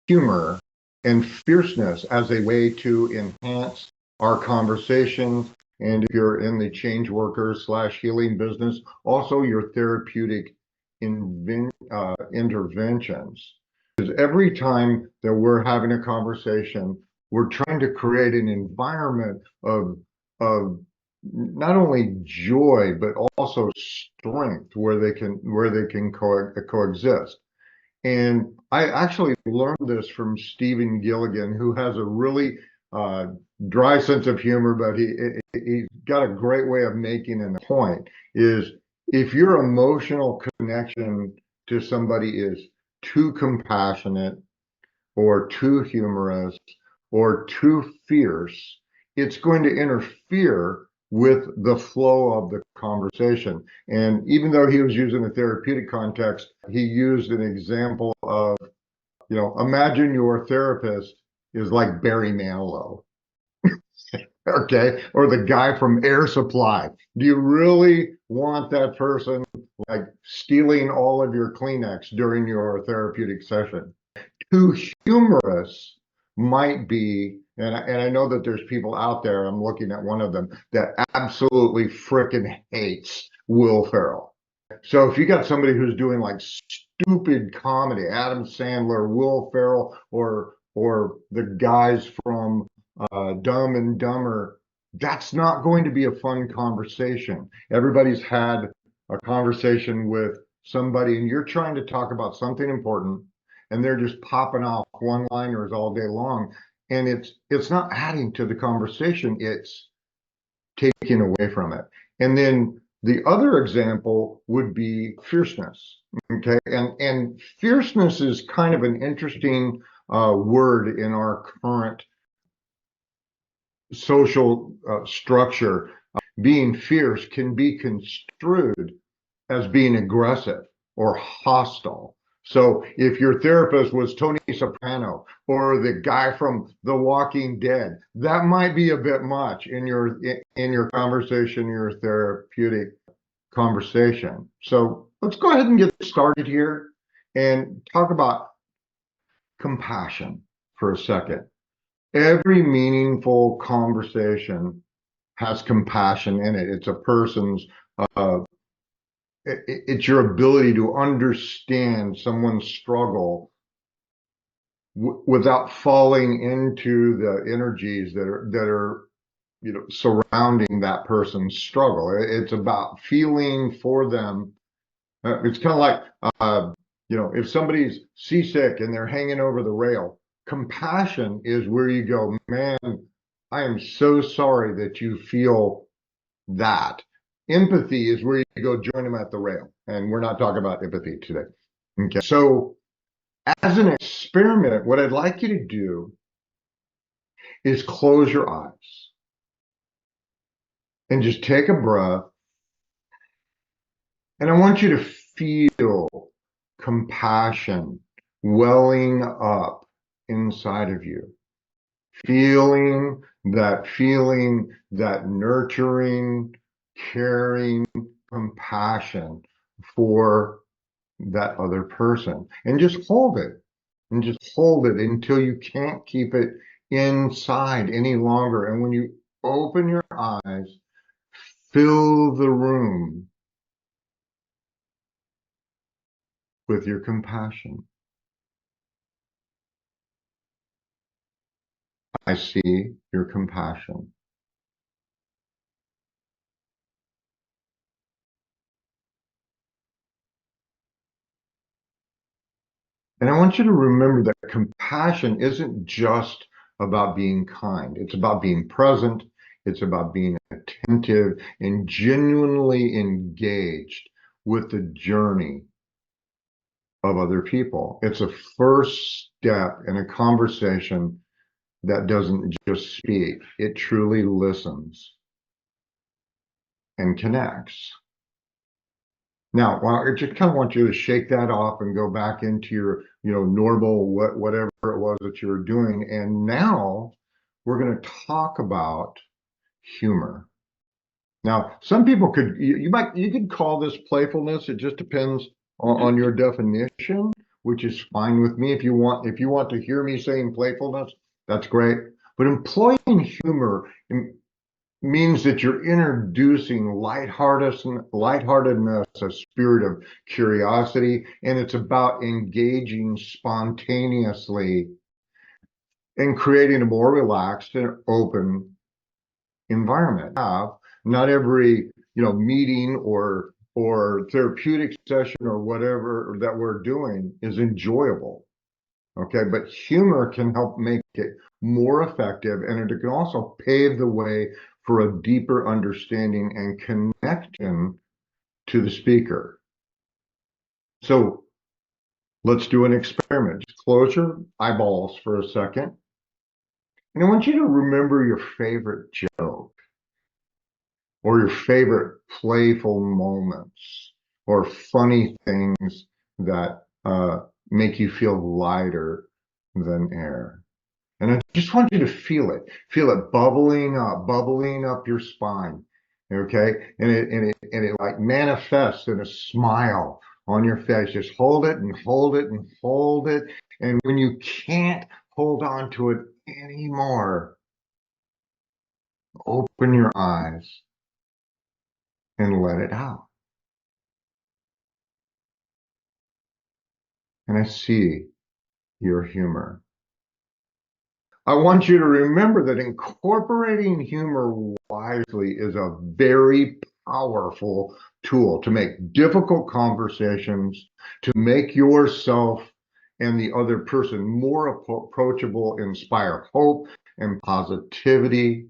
humor and fierceness as a way to enhance our conversation. And if you're in the change worker / healing business, also your therapeutic interventions. Because every time that we're having a conversation, we're trying to create an environment of not only joy but also strength where they can coexist. And I actually learned this from Stephen Gilligan, who has a really dry sense of humor, but he's got a great way of making a point. Is if your emotional connection to somebody is too compassionate or too humorous or too fierce, it's going to interfere with the flow of the conversation. And even though he was using a therapeutic context, he used an example of, imagine your therapist is like Barry Manilow, okay, or the guy from Air Supply. Do you really want that person like stealing all of your Kleenex during your therapeutic session? Too humorous might be, and I know that there's people out there, I'm looking at one of them, that absolutely frickin' hates Will Ferrell. So if you got somebody who's doing like stupid comedy, Adam Sandler, Will Ferrell, or the guys from Dumb and Dumber, that's not going to be a fun conversation. Everybody's had a conversation with somebody, and you're trying to talk about something important, and they're just popping off one-liners all day long, and it's not adding to the conversation, it's taking away from it. And then the other example would be fierceness. Okay, and fierceness is kind of an interesting word in our current social structure. Being fierce can be construed as being aggressive or hostile. So if your therapist was Tony Soprano or the guy from The Walking Dead, that might be a bit much in your conversation, your therapeutic conversation. So let's go ahead and get started here and talk about compassion for a second. Every meaningful conversation has compassion in it. It's a person's it's your ability to understand someone's struggle without falling into the energies that are surrounding that person's struggle. It's about feeling for them. It's kind of like if somebody's seasick and they're hanging over the rail, compassion is where you go, man, I am so sorry that you feel that. Empathy is where you go join them at the rail. And we're not talking about empathy today. Okay. So as an experiment, what I'd like you to do is close your eyes and just take a breath. And I want you to feel compassion welling up inside of you. Feeling, that nurturing, caring compassion for that other person. And just hold it. And just hold it until you can't keep it inside any longer. And when you open your eyes, fill the room with your compassion. I see your compassion. And I want you to remember that compassion isn't just about being kind. It's about being present. It's about being attentive and genuinely engaged with the journey of other people. It's a first step in a conversation that doesn't just speak, it truly listens and connects. Now, I just kind of want you to shake that off and go back into your, normal, whatever it was that you were doing. And now we're going to talk about humor. Now, some people you could call this playfulness. It just depends on your definition. which is fine with me. If you want to hear me saying playfulness, that's great. But employing humor means that you're introducing lightheartedness, a spirit of curiosity, and it's about engaging spontaneously and creating a more relaxed and open environment. Not every meeting or therapeutic session or whatever that we're doing is enjoyable. Okay, but humor can help make it more effective, and it can also pave the way for a deeper understanding and connection to the speaker. So let's do an experiment. Just close your eyeballs for a second. And I want you to remember your favorite joke or your favorite playful moments or funny things that make you feel lighter than air. And I just want you to feel it bubbling up your spine. Okay. And it like manifests in a smile on your face. Just hold it and hold it and hold it. And when you can't hold on to it anymore, open your eyes and let it out. And I see your humor. I want you to remember that incorporating humor wisely is a very powerful tool to make difficult conversations, to make yourself and the other person more approachable, inspire hope and positivity.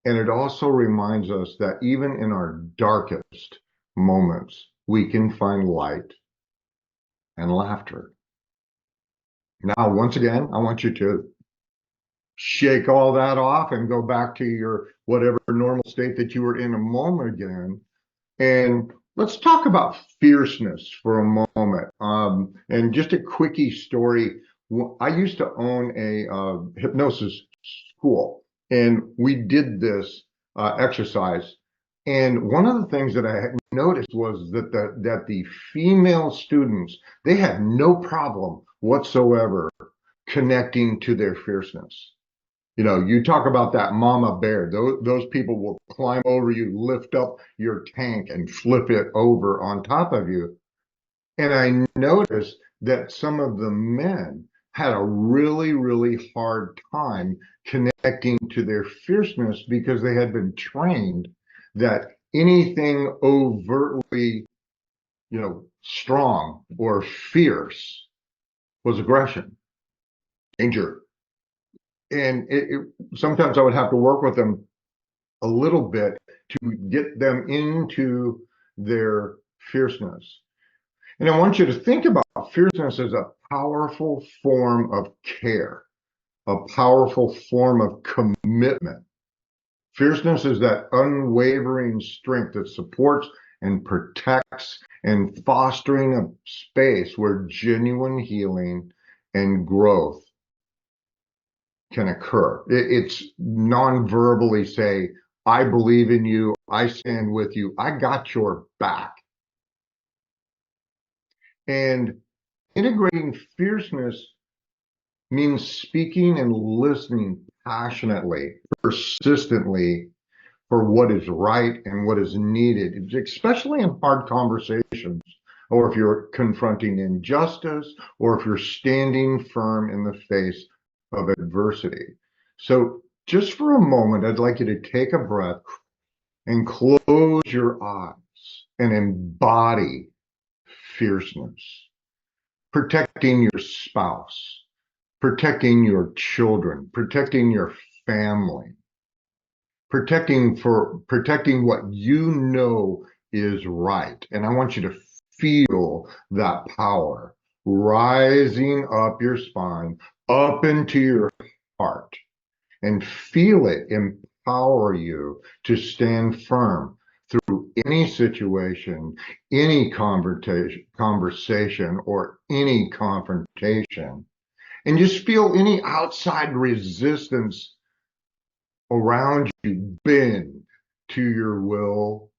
And it also reminds us that even in our darkest moments, we can find light and laughter. Now, once again, I want you to shake all that off and go back to your whatever normal state that you were in a moment again. And let's talk about fierceness for a moment. And just a quickie story. I used to own a hypnosis school, and we did this exercise. And one of the things that I had noticed was that the female students, they had no problem whatsoever connecting to their fierceness. You talk about that mama bear. Those people will climb over you, lift up your tank, and flip it over on top of you. And I noticed that some of the men had a really, really hard time connecting to their fierceness because they had been trained that anything overtly, strong or fierce was aggression, danger. And sometimes I would have to work with them a little bit to get them into their fierceness. And I want you to think about fierceness as a powerful form of care, a powerful form of commitment. Fierceness is that unwavering strength that supports and protects and fostering a space where genuine healing and growth can occur. It's non-verbally say, I believe in you, I stand with you, I got your back. And integrating fierceness means speaking and listening passionately, persistently for what is right and what is needed, especially in hard conversations, or if you're confronting injustice, or if you're standing firm in the face of adversity. So just for a moment, I'd like you to take a breath and close your eyes and embody fierceness, protecting your spouse, protecting your children, protecting your family, protecting what you know is right. And I want you to feel that power rising up your spine, up into your heart, and feel it empower you to stand firm through any situation, any conversation, or any confrontation. And just feel any outside resistance around you bend to your will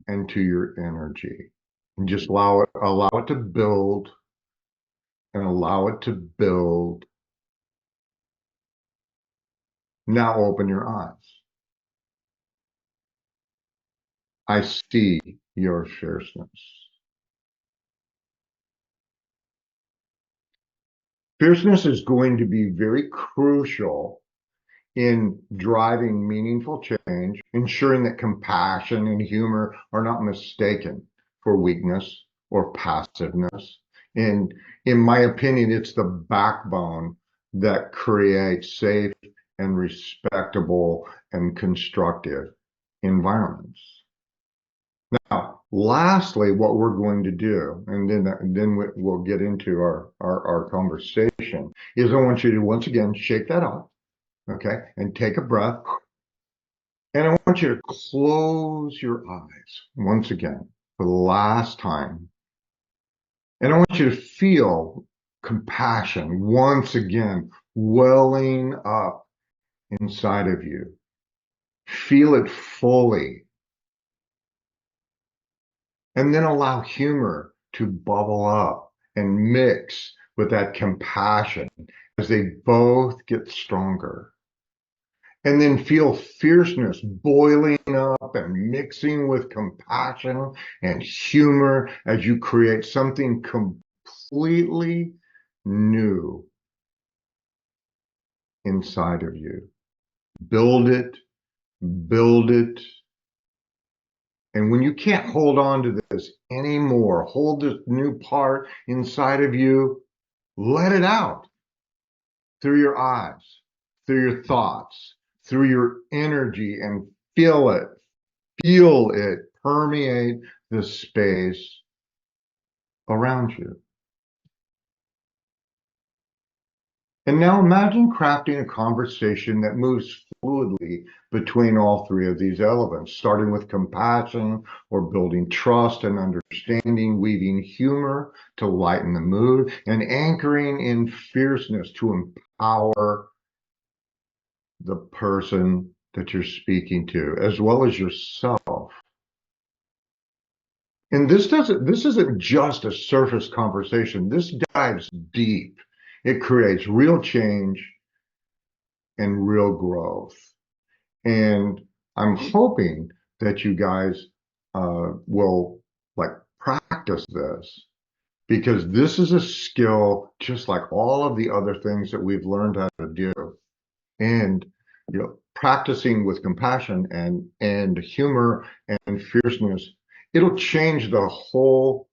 and to your energy. And just allow it to build and allow it to build. Now open your eyes. I see your fierceness. Fierceness is going to be very crucial in driving meaningful change, ensuring that compassion and humor are not mistaken for weakness or passiveness. And in my opinion, it's the backbone that creates safe and respectable and constructive environments. Now, lastly, what we're going to do, and then we'll get into our conversation, is I want you to once again shake that off, okay, and take a breath. And I want you to close your eyes once again for the last time. And I want you to feel compassion once again welling up inside of you. Feel it fully. And then allow humor to bubble up and mix with that compassion as they both get stronger. And then feel fierceness boiling up and mixing with compassion and humor as you create something completely new inside of you. Build it, build it. And when you can't hold on to this anymore, hold this new part inside of you, let it out through your eyes, through your thoughts, through your energy, and feel it permeate the space around you. And now imagine crafting a conversation that moves fluidly between all three of these elements, starting with compassion or building trust and understanding, weaving humor to lighten the mood, and anchoring in fierceness to empower the person that you're speaking to, as well as yourself. And this isn't just a surface conversation. This dives deep. It creates real change and real growth. And I'm hoping that you guys will like practice this, because this is a skill just like all of the other things that we've learned how to do. And practicing with compassion and humor and fierceness, it'll change the whole